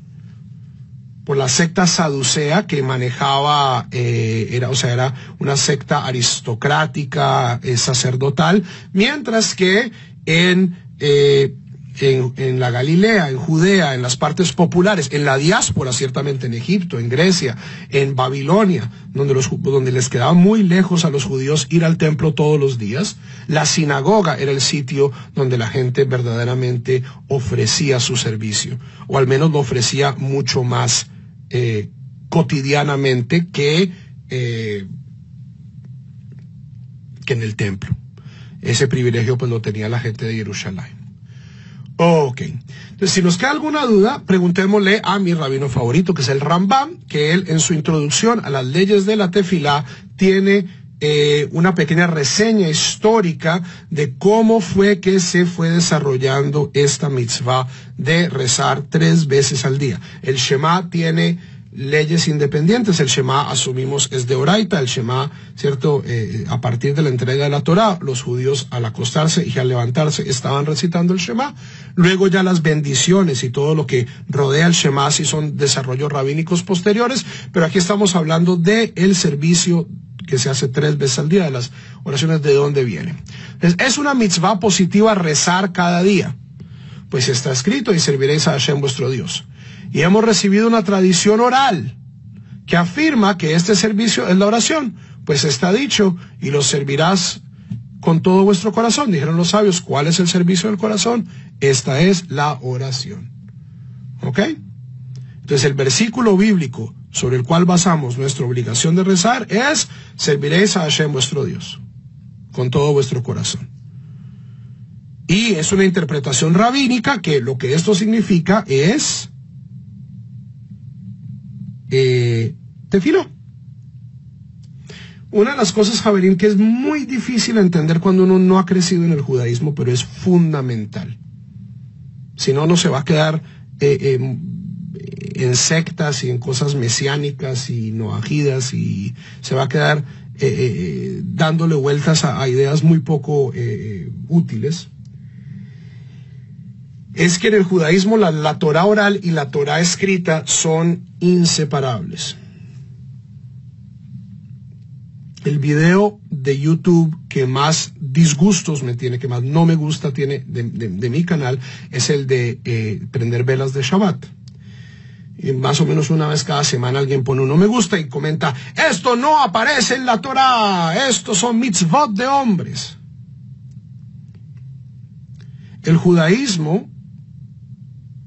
por la secta saducea que manejaba, era una secta aristocrática, sacerdotal, mientras que en la Galilea, en Judea, en las partes populares, en la diáspora, ciertamente en Egipto, en Grecia, en Babilonia, donde les quedaba muy lejos a los judíos ir al templo todos los días, la sinagoga era el sitio donde la gente verdaderamente ofrecía su servicio, o al menos lo ofrecía mucho más cotidianamente que en el templo. Ese privilegio pues lo tenía la gente de Jerusalén. Ok, entonces si nos queda alguna duda, preguntémosle a mi rabino favorito, que es el Rambam, que él en su introducción a las leyes de la tefilá tiene una pequeña reseña histórica de cómo fue que se fue desarrollando esta mitzvah de rezar 3 veces al día. El Shema tiene leyes independientes. El Shema, asumimos, es de Oraita. El Shema, ¿cierto? A partir de la entrega de la Torá, los judíos al acostarse y al levantarse estaban recitando el Shema. Luego ya las bendiciones y todo lo que rodea el Shema sí son desarrollos rabínicos posteriores, pero aquí estamos hablando de el servicio que se hace 3 veces al día, de las oraciones de dónde vienen. Es una mitzvah positiva rezar cada día, pues está escrito: y serviréis a Hashem vuestro Dios. Y hemos recibido una tradición oral que afirma que este servicio es la oración, pues está dicho: y los servirás con todo vuestro corazón. Dijeron los sabios: ¿cuál es el servicio del corazón? Esta es la oración. ¿Ok? Entonces el versículo bíblico sobre el cual basamos nuestra obligación de rezar es: serviréis a Hashem vuestro Dios con todo vuestro corazón. Y es una interpretación rabínica que lo que esto significa es tefilá. Una de las cosas, Javerín, que es muy difícil entender cuando uno no ha crecido en el judaísmo, pero es fundamental. Si no, no se va a quedar en sectas y en cosas mesiánicas y noajidas, y se va a quedar dándole vueltas a ideas muy poco útiles. Es que en el judaísmo la Torá oral y la Torá escrita son inseparables. El video de YouTube que más disgustos me tiene, que más no me gusta tiene de mi canal, es el de prender velas de Shabbat. Y más o menos una vez cada semana alguien pone un no me gusta y comenta: esto no aparece en la Torá, estos son mitzvot de hombres. El judaísmo,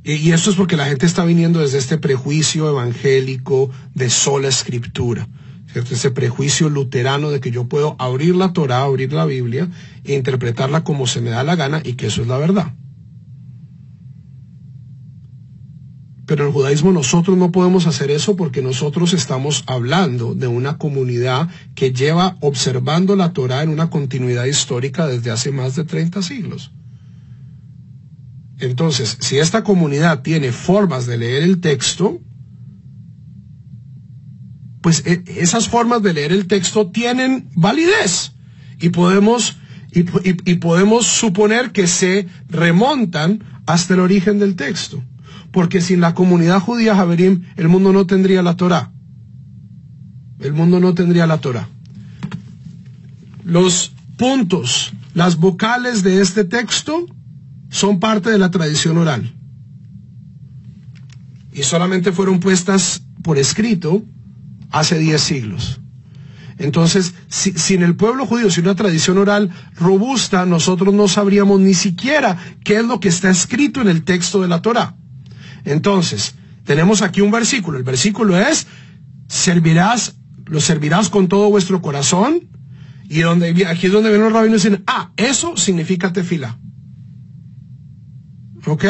y esto es porque la gente está viniendo desde este prejuicio evangélico de sola escritura, ¿cierto? Ese prejuicio luterano de que yo puedo abrir la Torá, abrir la Biblia e interpretarla como se me da la gana, y que eso es la verdad. Pero en el judaísmo nosotros no podemos hacer eso, porque nosotros estamos hablando de una comunidad que lleva observando la Torá en una continuidad histórica desde hace más de 30 siglos. Entonces, si esta comunidad tiene formas de leer el texto, pues esas formas de leer el texto tienen validez, y podemos suponer que se remontan hasta el origen del texto. Porque sin la comunidad judía, Javerim, el mundo no tendría la Torá. El mundo no tendría la Torá. Los puntos, las vocales de este texto son parte de la tradición oral. Y solamente fueron puestas por escrito hace 10 siglos. Entonces, sin el pueblo judío, sin una tradición oral robusta, nosotros no sabríamos ni siquiera qué es lo que está escrito en el texto de la Torá. Entonces, Tenemos aquí un versículo. El versículo es, los servirás con todo vuestro corazón. Y aquí es donde vienen los rabinos y dicen, eso significa tefilá. ¿Ok?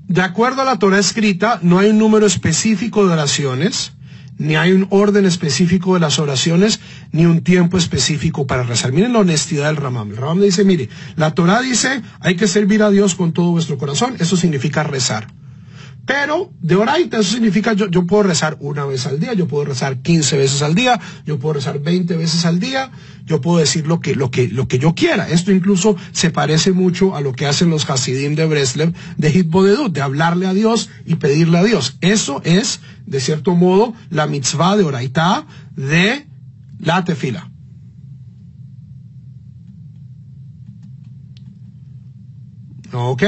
De acuerdo a la Torah escrita, no hay un número específico de oraciones, ni hay un orden específico de las oraciones, ni un tiempo específico para rezar. Miren la honestidad del Rambam. El Rambam dice, mire, la Torah dice, hay que servir a Dios con todo vuestro corazón. Eso significa rezar. Pero de oraita, eso significa yo puedo rezar una vez al día, yo puedo rezar 15 veces al día, yo puedo rezar 20 veces al día, yo puedo decir lo que yo quiera. Esto incluso se parece mucho a lo que hacen los Hasidim de Breslev de Hitbodedut, de hablarle a Dios y pedirle a Dios. Eso es, de cierto modo, la mitzvah de oraita de la tefila. ¿Ok?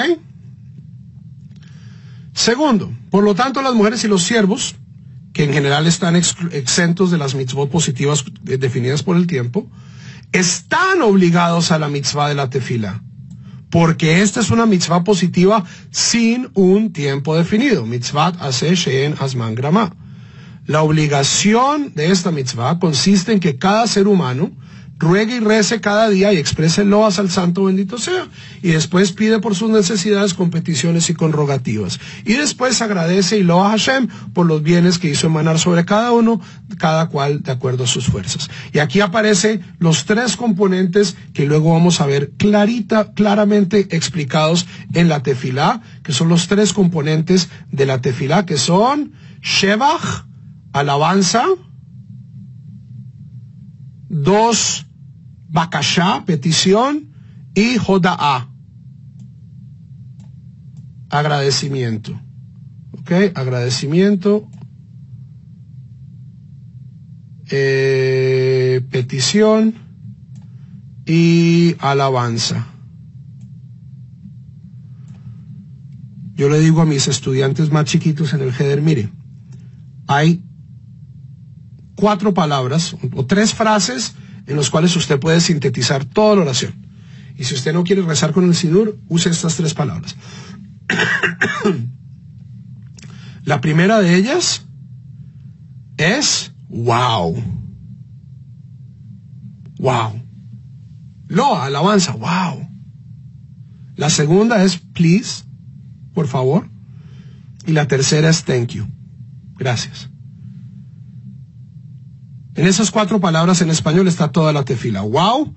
Segundo, por lo tanto, las mujeres y los siervos, que en general están exentos de las mitzvot positivas definidas por el tiempo, están obligados a la mitzvah de la tefila, porque esta es una mitzvah positiva sin un tiempo definido. Mitzvat aseh she'en hazman gramá. La obligación de esta mitzvah consiste en que cada ser humano ruegue y rece cada día y exprese loas al santo bendito sea, y después pide por sus necesidades con peticiones y con rogativas, y después agradece y loa a Hashem por los bienes que hizo emanar sobre cada uno, cada cual de acuerdo a sus fuerzas. Y aquí aparecen los tres componentes que luego vamos a ver claramente explicados en la tefilá, que son los tres componentes de la tefilá, que son shevach, alabanza, 2, bakashá, petición, y hoda'á, agradecimiento. ¿Ok? Agradecimiento, petición y alabanza. Yo le digo a mis estudiantes más chiquitos en el Heder, mire, hay 4 palabras o 3 frases en las cuales usted puede sintetizar toda la oración. Y si usted no quiere rezar con el Sidur, use estas 3 palabras. La primera de ellas es wow. Wow. Loa, alabanza, wow. La segunda es please, por favor. Y la tercera es thank you. Gracias. En esas 4 palabras en español está toda la tefila. Wow,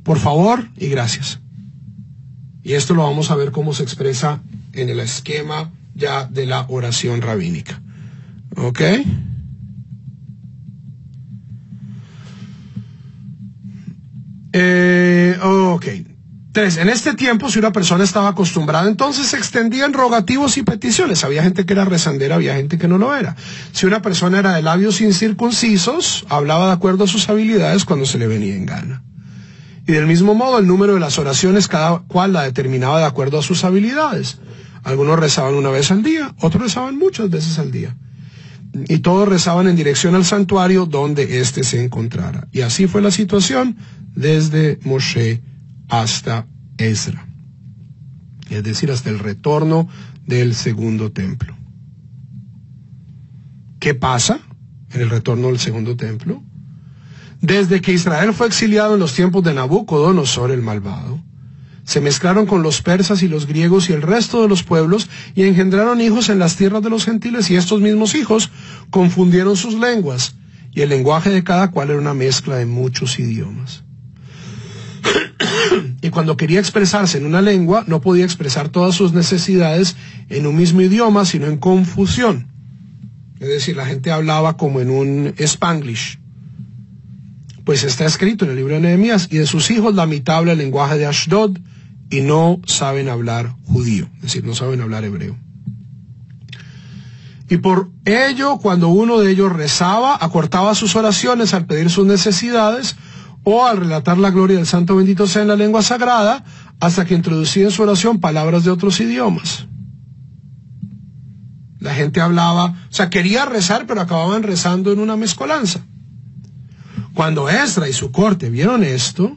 por favor y gracias. Y esto lo vamos a ver cómo se expresa en el esquema ya de la oración rabínica. ¿Ok? Ok. 3. En este tiempo, si una persona estaba acostumbrada, entonces se extendían rogativos y peticiones. Había gente que era rezandera, había gente que no lo era. Si una persona era de labios incircuncisos, hablaba de acuerdo a sus habilidades cuando se le venía en gana. Y del mismo modo, el número de las oraciones, cada cual la determinaba de acuerdo a sus habilidades. Algunos rezaban una vez al día, otros rezaban muchas veces al día. Y todos rezaban en dirección al santuario donde éste se encontrara. Y así fue la situación desde Moshe hasta Ezra, es decir, hasta el retorno del segundo templo. ¿Qué pasa en el retorno del segundo templo? Desde que Israel fue exiliado en los tiempos de Nabucodonosor el malvado, se mezclaron con los persas y los griegos y el resto de los pueblos y engendraron hijos en las tierras de los gentiles, y estos mismos hijos confundieron sus lenguas, y el lenguaje de cada cual era una mezcla de muchos idiomas. Y cuando quería expresarse en una lengua, no podía expresar todas sus necesidades en un mismo idioma, sino en confusión. Es decir, la gente hablaba como en un Spanglish. Pues está escrito en el libro de Nehemías, y de sus hijos la mitad habla el lenguaje de Ashdod y no saben hablar judío, es decir, no saben hablar hebreo. Y por ello, cuando uno de ellos rezaba, acortaba sus oraciones al pedir sus necesidades o al relatar la gloria del santo bendito sea en la lengua sagrada, hasta que introducía en su oración palabras de otros idiomas. La gente hablaba, o sea, quería rezar, pero acababan rezando en una mezcolanza. Cuando Esdra y su corte vieron esto,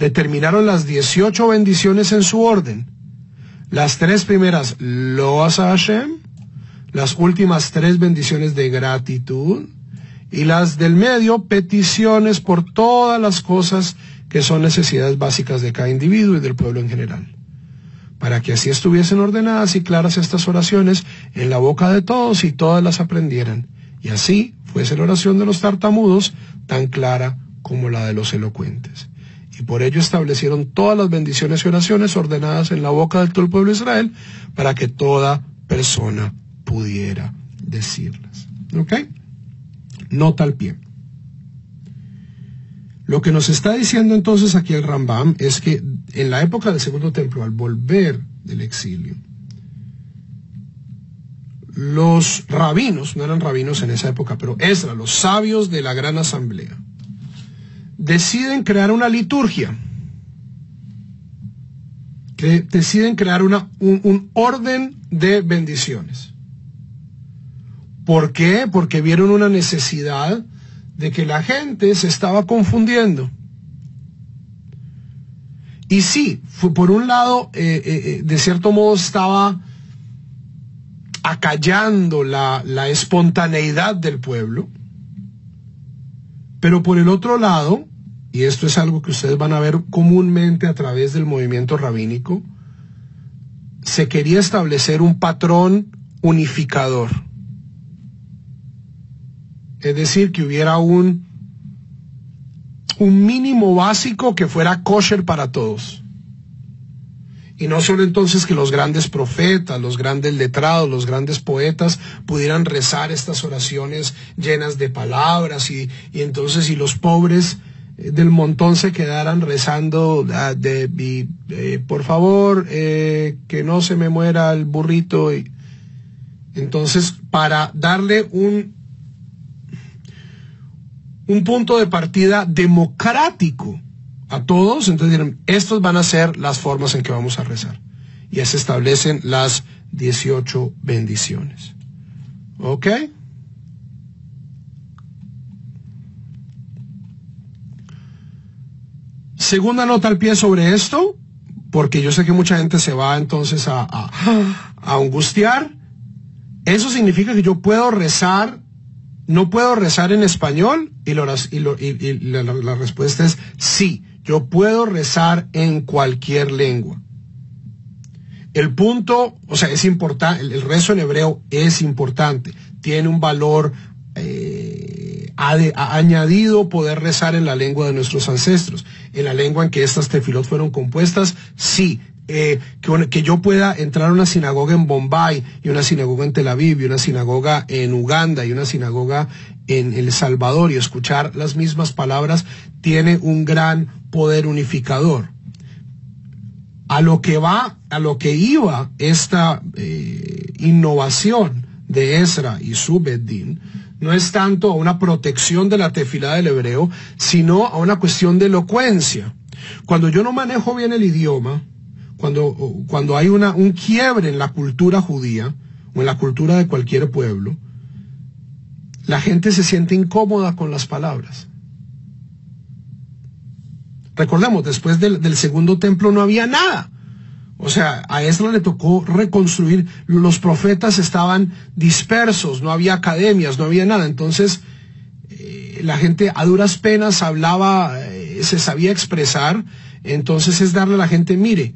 determinaron las 18 bendiciones en su orden. Las 3 primeras, Loas a Hashem, las últimas 3 bendiciones de gratitud, y las del medio, peticiones por todas las cosas que son necesidades básicas de cada individuo y del pueblo en general. Para que así estuviesen ordenadas y claras estas oraciones en la boca de todos y todas las aprendieran. Y así fuese la oración de los tartamudos tan clara como la de los elocuentes. Y por ello establecieron todas las bendiciones y oraciones ordenadas en la boca de todo el pueblo de Israel, para que toda persona pudiera decirlas. ¿Ok? Nota al pie. Lo que nos está diciendo entonces aquí el Rambam es que en la época del Segundo Templo, al volver del exilio, los rabinos, no eran rabinos en esa época, pero Esdras, los sabios de la gran asamblea, deciden crear una liturgia, deciden crear un orden de bendiciones. ¿Por qué? Porque vieron una necesidad de que la gente se estaba confundiendo. Y sí, fue por un lado, de cierto modo estaba acallando la espontaneidad del pueblo, pero por el otro lado, y esto es algo que ustedes van a ver comúnmente a través del movimiento rabínico, se quería establecer un patrón unificador. Es decir, que hubiera un mínimo básico que fuera kosher para todos. Y no solo entonces que los grandes profetas, los grandes letrados, los grandes poetas pudieran rezar estas oraciones llenas de palabras y entonces si los pobres del montón se quedaran rezando por favor, que no se me muera el burrito. Entonces, para darle un punto de partida democrático a todos, entonces dirán, estos van a ser las formas en que vamos a rezar. Y ya se establecen las 18 bendiciones. ¿Ok? Segunda nota al pie sobre esto, porque yo sé que mucha gente se va entonces a angustiar. Eso significa que yo puedo rezar. ¿No puedo rezar en español? Y la respuesta es sí, yo puedo rezar en cualquier lengua. El punto, o sea, es importante, el rezo en hebreo es importante, tiene un valor añadido poder rezar en la lengua de nuestros ancestros, en la lengua en que estas tefilot fueron compuestas, sí. Que yo pueda entrar a una sinagoga en Bombay y una sinagoga en Tel Aviv y una sinagoga en Uganda y una sinagoga en El Salvador y escuchar las mismas palabras tiene un gran poder unificador. A lo que iba esta innovación de Ezra y su Beddin no es tanto a una protección de la tefilá del hebreo, sino a una cuestión de elocuencia. Cuando yo no manejo bien el idioma, cuando hay un quiebre en la cultura judía o en la cultura de cualquier pueblo, la gente se siente incómoda con las palabras. Recordemos, después del segundo templo no había nada. O sea, a Ezra le tocó reconstruir, los profetas estaban dispersos, no había academias, no había nada. Entonces, la gente a duras penas hablaba, se sabía expresar. Entonces es darle a la gente, mire,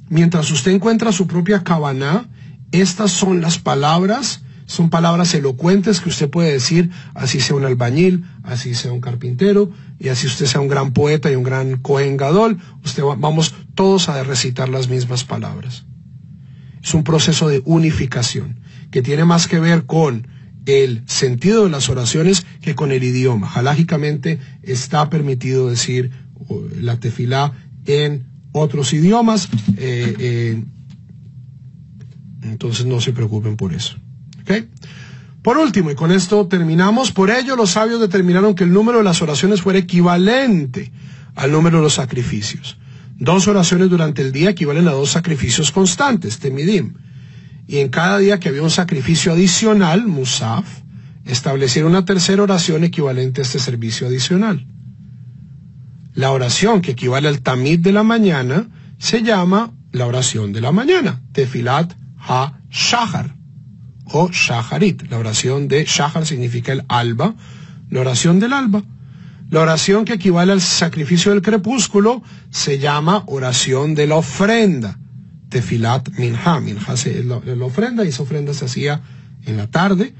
mientras usted encuentra su propia Kavaná, estas son las palabras, son palabras elocuentes que usted puede decir, así sea un albañil, así sea un carpintero, y así usted sea un gran poeta y un gran Kohen Gadol, vamos todos a recitar las mismas palabras. Es un proceso de unificación, que tiene más que ver con el sentido de las oraciones que con el idioma. Halágicamente está permitido decir la tefilá en otros idiomas, entonces no se preocupen por eso. ¿Okay? Por último, y con esto terminamos, por ello los sabios determinaron que el número de las oraciones fuera equivalente al número de los sacrificios. 2 oraciones durante el día equivalen a 2 sacrificios constantes, temidim. Y en cada día que había un sacrificio adicional, musaf, establecieron una tercera oración equivalente a este servicio adicional. La oración que equivale al tamid de la mañana se llama la oración de la mañana, Tefilat ha-shahar o shaharit. La oración de shahar significa el alba, la oración del alba. La oración que equivale al sacrificio del crepúsculo se llama oración de la ofrenda, Tefilat minha. Minha es la ofrenda, y esa ofrenda se hacía en la tarde.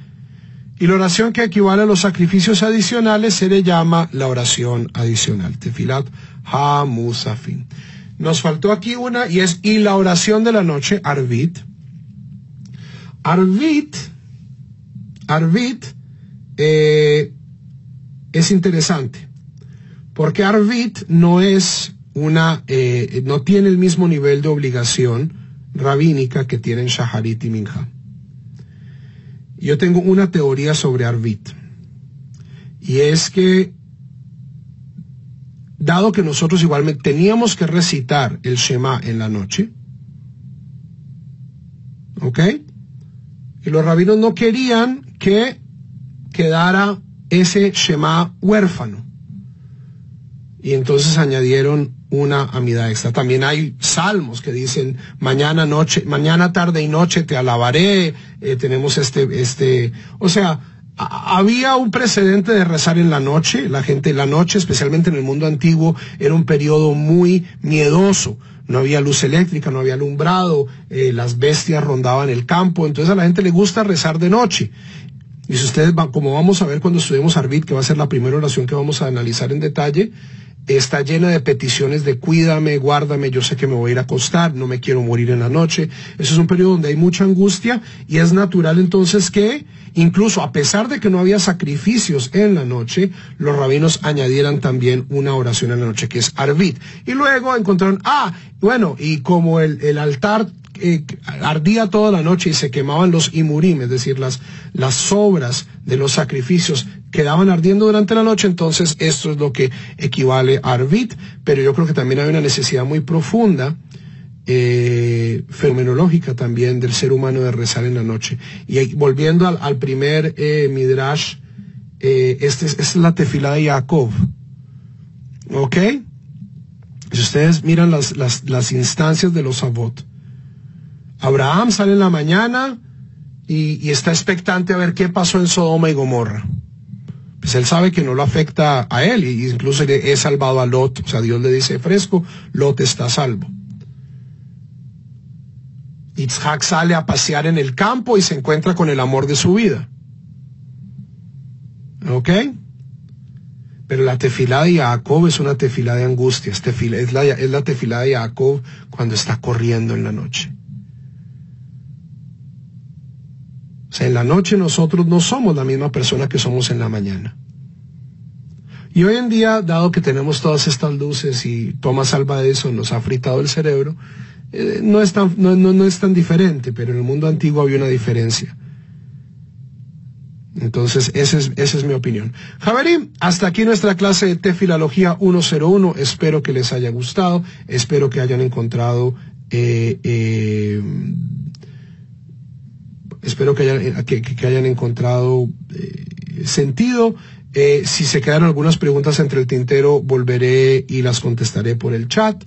Y la oración que equivale a los sacrificios adicionales se le llama la oración adicional, Tefilat ha-musafin. Nos faltó aquí una, y la oración de la noche, Arvit. Arvit es interesante, porque Arvit no es no tiene el mismo nivel de obligación rabínica que tienen Shaharit y Minha. Yo tengo una teoría sobre Arvit, y es que, dado que nosotros igualmente teníamos que recitar el Shema en la noche, ¿ok? Y los rabinos no querían que quedara ese Shema huérfano, y entonces añadieron una amida extra. También hay salmos que dicen mañana, tarde y noche te alabaré. Tenemos o sea, había un precedente de rezar en la noche. La noche, especialmente en el mundo antiguo, era un periodo muy miedoso. No había luz eléctrica, no había alumbrado, las bestias rondaban el campo, entonces a la gente le gusta rezar de noche. Y si ustedes como vamos a ver cuando estudiemos Arvit, que va a ser la primera oración que vamos a analizar en detalle, está llena de peticiones de cuídame, guárdame, yo sé que me voy a ir a acostar, no me quiero morir en la noche. Eso es un periodo donde hay mucha angustia, y es natural entonces que, incluso a pesar de que no había sacrificios en la noche, los rabinos añadieran también una oración en la noche, que es Arvit. Y luego encontraron, y como el altar ardía toda la noche y se quemaban los imurim, es decir, las sobras de los sacrificios quedaban ardiendo durante la noche, entonces esto es lo que equivale a Arvit. Pero yo creo que también hay una necesidad muy profunda, fenomenológica también, del ser humano de rezar en la noche. Y volviendo al primer Midrash, es la tefilá de Jacob, ¿ok? Si ustedes miran las instancias de los Avot, Abraham sale en la mañana y está expectante a ver qué pasó en Sodoma y Gomorra. Pues él sabe que no lo afecta a él, y incluso he salvado a Lot. O sea, Dios le dice fresco, Lot está a salvo. Yitzhak sale a pasear en el campo y se encuentra con el amor de su vida. ¿Ok? Pero la tefilá de Jacob es una tefilá de angustia. Es la tefilá de Jacob cuando está corriendo en la noche. O sea, en la noche nosotros no somos la misma persona que somos en la mañana. Y hoy en día, dado que tenemos todas estas luces y Thomas Alva Edison nos ha fritado el cerebro, no es tan diferente, pero en el mundo antiguo había una diferencia. Entonces, esa es mi opinión. Javerim, hasta aquí nuestra clase de Tefilología 101. Espero que les haya gustado. Espero que hayan encontrado sentido. Si se quedaron algunas preguntas entre el tintero, volveré y las contestaré por el chat.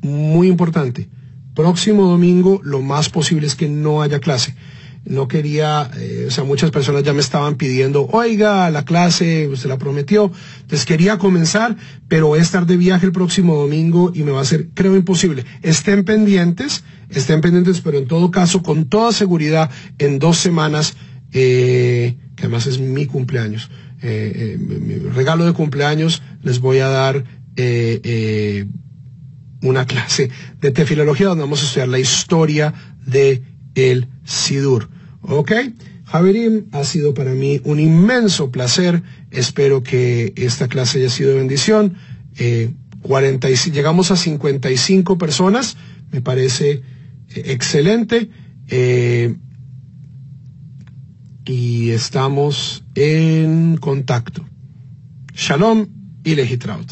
Muy importante, próximo domingo lo más posible es que no haya clase. No quería, muchas personas ya me estaban pidiendo, oiga, la clase, usted la prometió. Entonces quería comenzar, pero voy a estar de viaje el próximo domingo y me va a ser, creo, imposible. Estén pendientes, pero en todo caso, con toda seguridad, en 2 semanas, que además es mi cumpleaños, mi regalo de cumpleaños, les voy a dar una clase de tefilología donde vamos a estudiar la historia de el Sidur. ¿Ok? Javerim, ha sido para mí un inmenso placer. Espero que esta clase haya sido de bendición. Llegamos a 55 personas. Me parece excelente. Y estamos en contacto. Shalom y lehitraut.